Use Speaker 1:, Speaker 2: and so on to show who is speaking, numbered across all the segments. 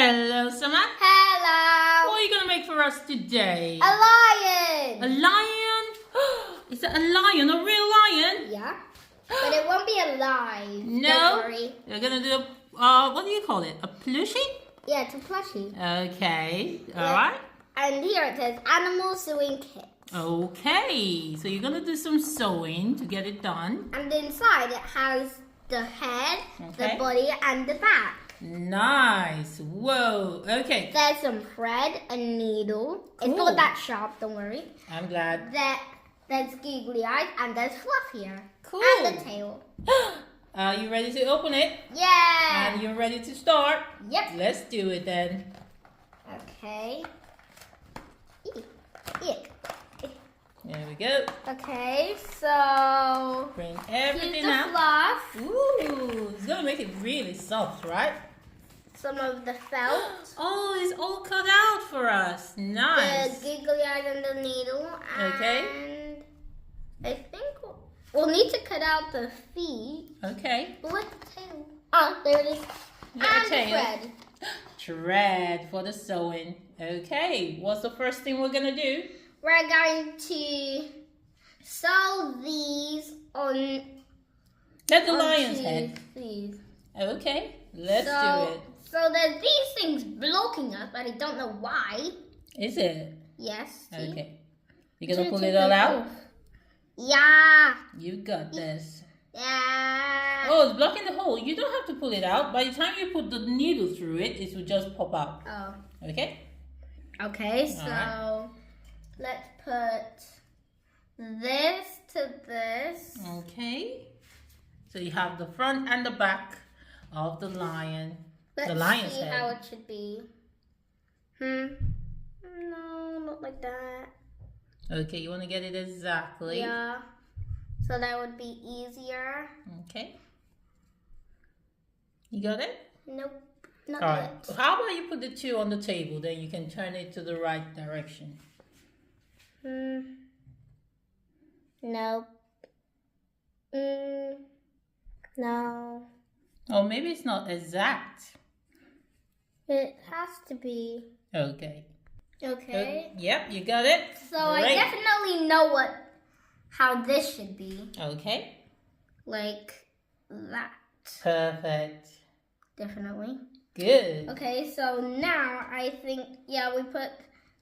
Speaker 1: Hello, Summer.
Speaker 2: Hello.
Speaker 1: What are you going to make for us today?
Speaker 2: A lion.
Speaker 1: A lion? Is that a lion? A real lion?
Speaker 2: Yeah. But it won't be alive.
Speaker 1: No.
Speaker 2: Don't worry.
Speaker 1: You're going to do what do you call it? A plushie?
Speaker 2: Yeah, it's a plushie.
Speaker 1: Okay. All
Speaker 2: Yeah.
Speaker 1: right.
Speaker 2: And here it says animal sewing kit.
Speaker 1: Okay. So you're going to do some sewing to get it done.
Speaker 2: And inside it has the head,
Speaker 1: Okay.
Speaker 2: the body, and the back.
Speaker 1: Nice. Whoa. Okay.
Speaker 2: There's some thread, a needle. It's
Speaker 1: Cool.
Speaker 2: not that sharp, don't worry.
Speaker 1: I'm glad.
Speaker 2: There's googly eyes and there's fluff here.
Speaker 1: Cool.
Speaker 2: And the tail.
Speaker 1: Are you ready to open it?
Speaker 2: Yeah.
Speaker 1: And you're ready to start?
Speaker 2: Yep.
Speaker 1: Let's do it then.
Speaker 2: Okay. Eek.
Speaker 1: There we go.
Speaker 2: Okay, so
Speaker 1: Bring
Speaker 2: here's
Speaker 1: everything
Speaker 2: the
Speaker 1: out.
Speaker 2: fluff,
Speaker 1: Ooh, it's gonna make it really soft, right?
Speaker 2: some of the felt,
Speaker 1: Oh, it's all cut out for us. Nice.
Speaker 2: the googly eyes and the needle, and
Speaker 1: Okay.
Speaker 2: I think we'll need to cut out the feet.
Speaker 1: Okay.
Speaker 2: But what's the tail? Oh, there it is.
Speaker 1: You got a
Speaker 2: And the
Speaker 1: tail.
Speaker 2: thread.
Speaker 1: Thread for the sewing. Okay. What's the first thing we're gonna do?
Speaker 2: We're going to sew these on.
Speaker 1: Let the
Speaker 2: onto
Speaker 1: lion's head.
Speaker 2: These.
Speaker 1: Okay. Let's do it.
Speaker 2: So there's these things blocking us, but I don't know why.
Speaker 1: Is it?
Speaker 2: Yes. See?
Speaker 1: Okay. You gonna pull
Speaker 2: Take
Speaker 1: it all
Speaker 2: them
Speaker 1: out?
Speaker 2: off. Yeah.
Speaker 1: You got this.
Speaker 2: Yeah.
Speaker 1: Oh, it's blocking the hole. You don't have to pull it out. By the time you put the needle through it, it will just pop out.
Speaker 2: Oh.
Speaker 1: Okay?
Speaker 2: Okay, so
Speaker 1: Alright.
Speaker 2: let's put this to this.
Speaker 1: Okay. So you have the front and the back of the lion.
Speaker 2: Let's
Speaker 1: the lion's
Speaker 2: see
Speaker 1: head.
Speaker 2: how it should be. No, not like that.
Speaker 1: Okay, you want to get it exactly.
Speaker 2: Yeah. So that would be easier.
Speaker 1: Okay. You got it?
Speaker 2: Nope. Not
Speaker 1: All right.
Speaker 2: yet.
Speaker 1: How about you put the two on the table, then you can turn it to the right direction.
Speaker 2: Nope. No.
Speaker 1: Oh, maybe it's not exact.
Speaker 2: It has to be.
Speaker 1: Okay.
Speaker 2: Okay.
Speaker 1: Yep, you got it.
Speaker 2: So I
Speaker 1: Great.
Speaker 2: definitely know how this should be.
Speaker 1: Okay.
Speaker 2: Like that.
Speaker 1: Perfect.
Speaker 2: Definitely.
Speaker 1: Good.
Speaker 2: Okay, so now I think, yeah, we put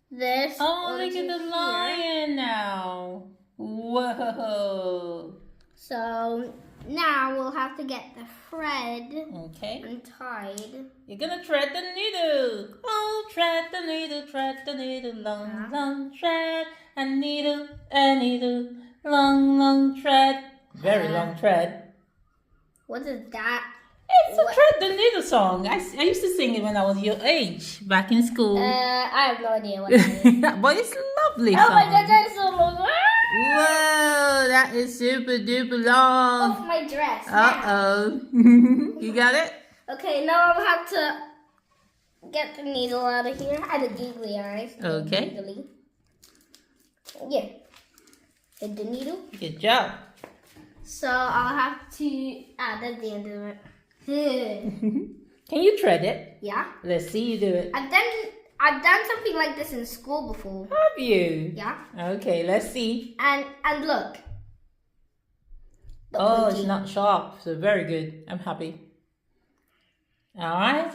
Speaker 2: this.
Speaker 1: Oh, look
Speaker 2: onto
Speaker 1: at the
Speaker 2: here.
Speaker 1: lion now. Whoa.
Speaker 2: So now we'll have to get the thread
Speaker 1: Okay.
Speaker 2: untied.
Speaker 1: You're gonna thread the needle. Oh, thread the needle, long,
Speaker 2: Yeah.
Speaker 1: long thread, a needle, long, long thread. Very long thread.
Speaker 2: What is that?
Speaker 1: It's a thread the needle song. I used to sing it when I was your age, back in school.
Speaker 2: I have no idea what that is.
Speaker 1: But it's lovely
Speaker 2: Oh
Speaker 1: song.
Speaker 2: my god, that's so long.
Speaker 1: Whoa, that is super duper long.
Speaker 2: Off my dress.
Speaker 1: Uh-oh. You got it?
Speaker 2: Okay, now I'll have to get the needle out of here. And the googly eyes.
Speaker 1: Okay.
Speaker 2: Googly. Yeah. Hit the needle.
Speaker 1: Good job.
Speaker 2: So I'll have to add at the end of it.
Speaker 1: Can you thread it?
Speaker 2: Yeah.
Speaker 1: Let's see you do it.
Speaker 2: I've done something like this in school before.
Speaker 1: Have you?
Speaker 2: Yeah.
Speaker 1: Okay, let's see.
Speaker 2: And look. The
Speaker 1: Oh,
Speaker 2: pointy.
Speaker 1: it's not sharp, so very good. I'm happy. All right.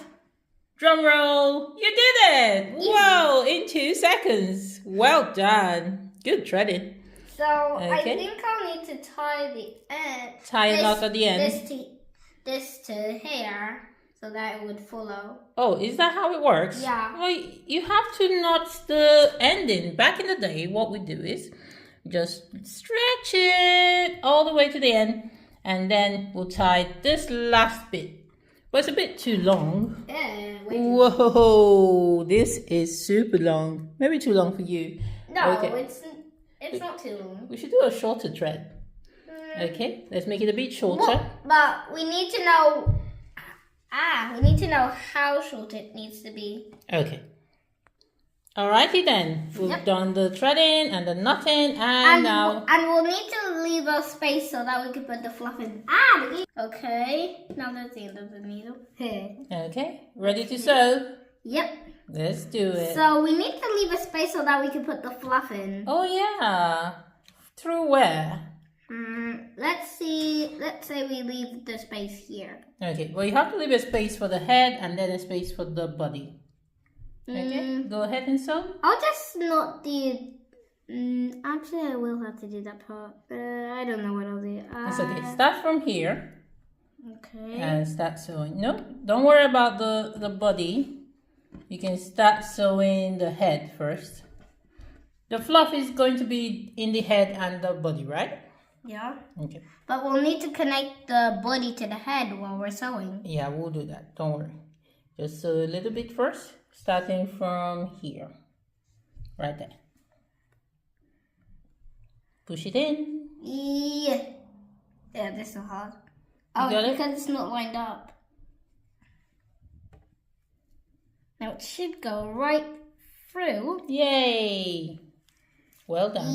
Speaker 1: Drum roll. You did it.
Speaker 2: Easy.
Speaker 1: Whoa, in 2 seconds. Well done. Good threading.
Speaker 2: So I
Speaker 1: Okay.
Speaker 2: think I'll need to tie the end.
Speaker 1: Tie a knot at the end.
Speaker 2: This to here so that it would follow.
Speaker 1: Oh, is that how it works?
Speaker 2: Yeah.
Speaker 1: Well, you have to knot the ending. Back in the day, what we do is just stretch it all the way to the end, and then we'll tie this last bit. But it's a bit too long.
Speaker 2: Yeah.
Speaker 1: Whoa, this is super long. Maybe too long for you.
Speaker 2: No,
Speaker 1: Okay.
Speaker 2: it's not too long.
Speaker 1: We should do a shorter thread. Okay, let's make it a bit shorter.
Speaker 2: Well, but we need to know. We need to know how short it needs to be.
Speaker 1: Okay. Alrighty then. We've done the threading and the knotting, and now.
Speaker 2: And we'll need to leave a space so that we can put the fluff in. Okay. Now that's the end of the needle.
Speaker 1: Okay, ready to sew?
Speaker 2: Yep.
Speaker 1: Let's do it.
Speaker 2: So we need to leave a space so that we can put the fluff in.
Speaker 1: Oh yeah. Through where?
Speaker 2: Let's see. Let's say we leave the space here.
Speaker 1: Okay. Well, you have to leave a space for the head and then a space for the body. Okay. Go ahead and sew.
Speaker 2: I'll just not do. Actually, I will have to do that part. I don't know what I'll do.
Speaker 1: It's okay. Start from here.
Speaker 2: Okay.
Speaker 1: And start sewing. No, don't worry about the body. You can start sewing the head first. The fluff is going to be in the head and the body, right?
Speaker 2: Yeah.
Speaker 1: Okay.
Speaker 2: But we'll need to connect the body to the head while we're sewing.
Speaker 1: Yeah, we'll do that. Don't worry. Just sew a little bit first, starting from here. Right there. Push it in.
Speaker 2: Yeah. Yeah, this is so hard. Oh, because it's not lined up. Now it should go right through.
Speaker 1: Yay! Well done.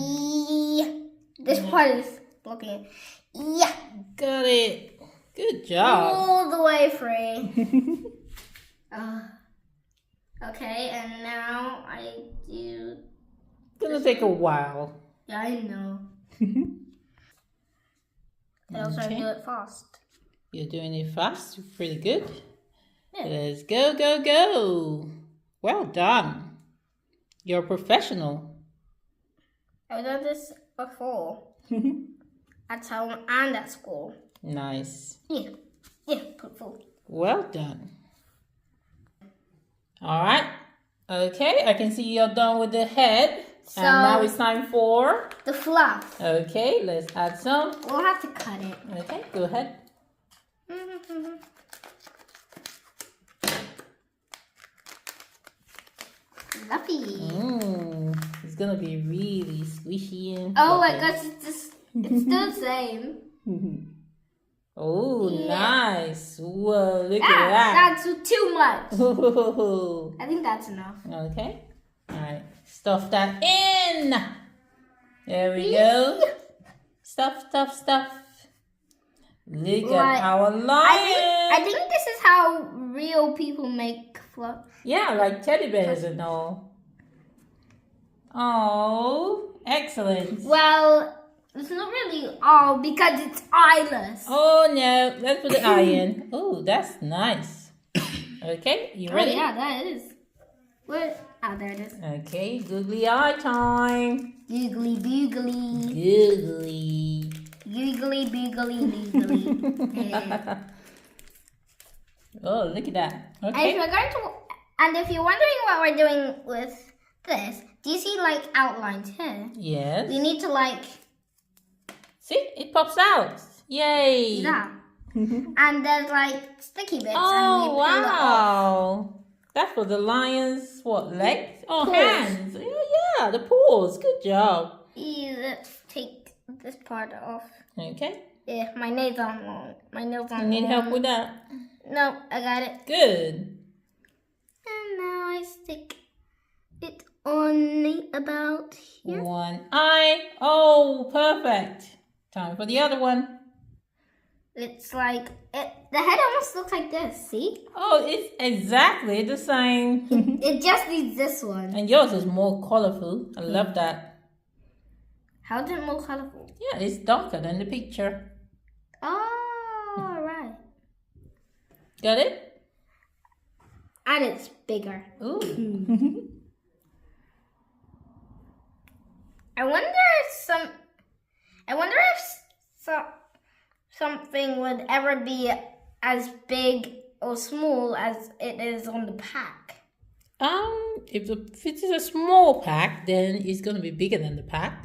Speaker 2: Yeah. This part is blocking it. Yeah.
Speaker 1: Got it. Good job.
Speaker 2: All the way through. Okay, and now I do.
Speaker 1: It's gonna take a while.
Speaker 2: Yeah, I know. I also do it fast.
Speaker 1: You're doing it fast. Pretty good.
Speaker 2: Yeah.
Speaker 1: Let's go, go, go. Well done. You're a professional.
Speaker 2: I've done this before. At home and at school.
Speaker 1: Nice.
Speaker 2: Yeah. Yeah, put full.
Speaker 1: Well done. All right. Okay, I can see you're done with the head.
Speaker 2: So,
Speaker 1: and now it's time for
Speaker 2: the fluff.
Speaker 1: Okay, let's add some.
Speaker 2: We'll have to cut it.
Speaker 1: Okay, go ahead.
Speaker 2: Fluffy.
Speaker 1: It's gonna be really squishy and
Speaker 2: Oh
Speaker 1: fluffy.
Speaker 2: my gosh, it's still the same.
Speaker 1: Oh,
Speaker 2: Yeah.
Speaker 1: Nice. Whoa, look at that.
Speaker 2: That's too much.
Speaker 1: Ooh.
Speaker 2: I think that's enough.
Speaker 1: Okay. All right. Stuff that in. There we go. Stuff. Look at our lion.
Speaker 2: I think this is how real people make fluff.
Speaker 1: Yeah, like teddy bears and all. Oh, excellent.
Speaker 2: Well, it's not really all because it's eyeless.
Speaker 1: Oh no, let's put the eye in. Oh, that's nice. Okay, you ready?
Speaker 2: Oh yeah, that is. What? Oh, there it is.
Speaker 1: Okay, googly eye time.
Speaker 2: Googly boogly.
Speaker 1: Googly.
Speaker 2: Googly boogly boogly. Yeah.
Speaker 1: Oh, look at that.
Speaker 2: And
Speaker 1: Okay.
Speaker 2: if you're wondering what we're doing with this, do you see like outlines here?
Speaker 1: Yes.
Speaker 2: We need to like
Speaker 1: See, it pops out. Yay.
Speaker 2: that. And there's like sticky bits.
Speaker 1: Oh,
Speaker 2: and we peel it off.
Speaker 1: wow. That's for the lion's, what, legs? Oh,
Speaker 2: Paws.
Speaker 1: hands. Oh, yeah, the paws. Good job.
Speaker 2: Let's take this part off.
Speaker 1: Okay.
Speaker 2: Yeah, my nails aren't long. My nails aren't
Speaker 1: You need help
Speaker 2: long.
Speaker 1: with that?
Speaker 2: No, I got it.
Speaker 1: Good.
Speaker 2: And now I stick it on about here.
Speaker 1: One eye. Oh, perfect. Time for the other one.
Speaker 2: It's like, the head almost looks like this, see?
Speaker 1: Oh, it's exactly the same.
Speaker 2: It just needs this one.
Speaker 1: And yours is more colorful. I love that.
Speaker 2: How is it more colorful?
Speaker 1: Yeah, it's darker than the picture.
Speaker 2: Oh, alright.
Speaker 1: Got it?
Speaker 2: And it's bigger.
Speaker 1: Ooh.
Speaker 2: I wonder if something would ever be as big or small as it is on the pack.
Speaker 1: If it is a small pack, then it's going to be bigger than the pack.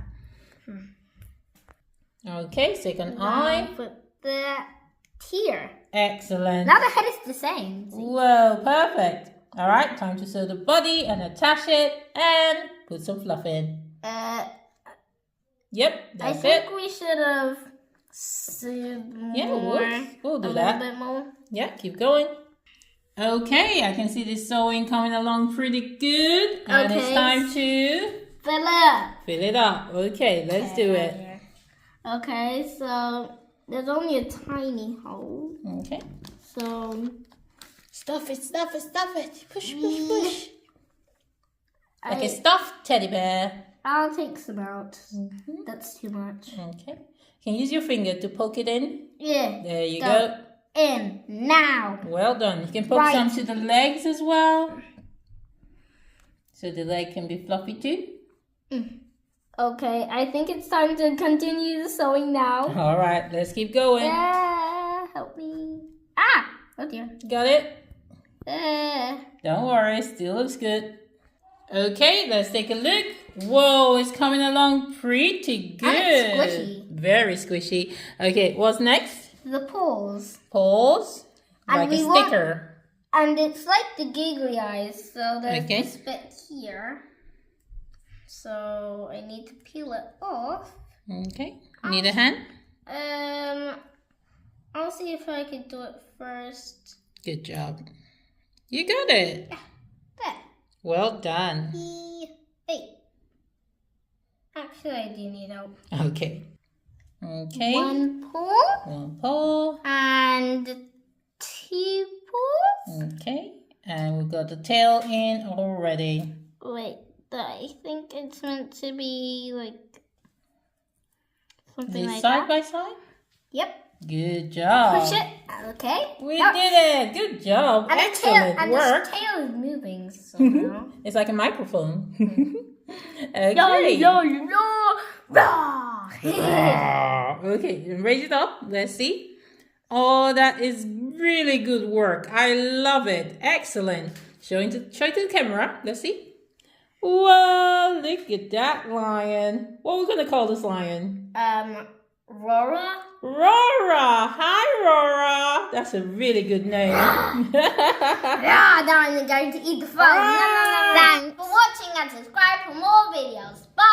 Speaker 1: Okay, second eye.
Speaker 2: Put that here.
Speaker 1: Excellent.
Speaker 2: Now the head is the same. See?
Speaker 1: Whoa, perfect. All right, time to sew the body and attach it and put some fluff in. Yep,
Speaker 2: I
Speaker 1: that's
Speaker 2: think
Speaker 1: it.
Speaker 2: we should have sewed more.
Speaker 1: Yeah, we'll do
Speaker 2: a
Speaker 1: that.
Speaker 2: little bit more.
Speaker 1: Yeah, keep going. Okay, I can see this sewing coming along pretty good. And it's
Speaker 2: Okay.
Speaker 1: time to
Speaker 2: Fill it up.
Speaker 1: fill it up. Okay, let's do it.
Speaker 2: Okay, so there's only a tiny hole.
Speaker 1: Okay.
Speaker 2: So
Speaker 1: Stuff it, stuff it, stuff it. Push, push, push. Like a stuffed teddy bear.
Speaker 2: I'll take some out. That's too much.
Speaker 1: Okay. Can you use your finger to poke it in?
Speaker 2: Yeah.
Speaker 1: There you go.
Speaker 2: In now.
Speaker 1: Well done. You can poke some to the legs as well. So the leg can be fluffy too.
Speaker 2: Okay, I think it's time to continue the sewing now.
Speaker 1: All right, let's keep going.
Speaker 2: Yeah, help me. Ah! Oh dear.
Speaker 1: Got it? Don't worry, still looks good. Okay, let's take a look. Whoa, it's coming along pretty good.
Speaker 2: And it's squishy.
Speaker 1: Very squishy. Okay, what's next?
Speaker 2: The paws.
Speaker 1: Paws.
Speaker 2: And
Speaker 1: Like a sticker.
Speaker 2: And it's like the giggly eyes. So there's
Speaker 1: Okay.
Speaker 2: this bit here. So I need to peel it off.
Speaker 1: Okay. Need a hand?
Speaker 2: I'll see if I can do it first.
Speaker 1: Good job. You got it.
Speaker 2: There.
Speaker 1: Well done.
Speaker 2: Hey. Actually, I do need help.
Speaker 1: Okay. Okay.
Speaker 2: One paw.
Speaker 1: One paw.
Speaker 2: And two paws.
Speaker 1: Okay. And we've got the tail in already.
Speaker 2: Wait, I think it's meant to be like something like
Speaker 1: side
Speaker 2: that.
Speaker 1: by side?
Speaker 2: Yep.
Speaker 1: Good job.
Speaker 2: Push it. Okay.
Speaker 1: We did it. Good job.
Speaker 2: And
Speaker 1: Excellent work.
Speaker 2: the tail is moving somehow.
Speaker 1: It's like a microphone. Okay. Okay, raise it up. Let's see. Oh, that is really good work. I love it. Excellent. Show it to the camera. Let's see. Whoa, look at that lion. What are we going to call this lion?
Speaker 2: Rora.
Speaker 1: Rora. Hi, Rora. That's a really good name.
Speaker 2: Yeah, now I'm going to eat the phone. Thanks for watching and subscribe for more videos. Bye.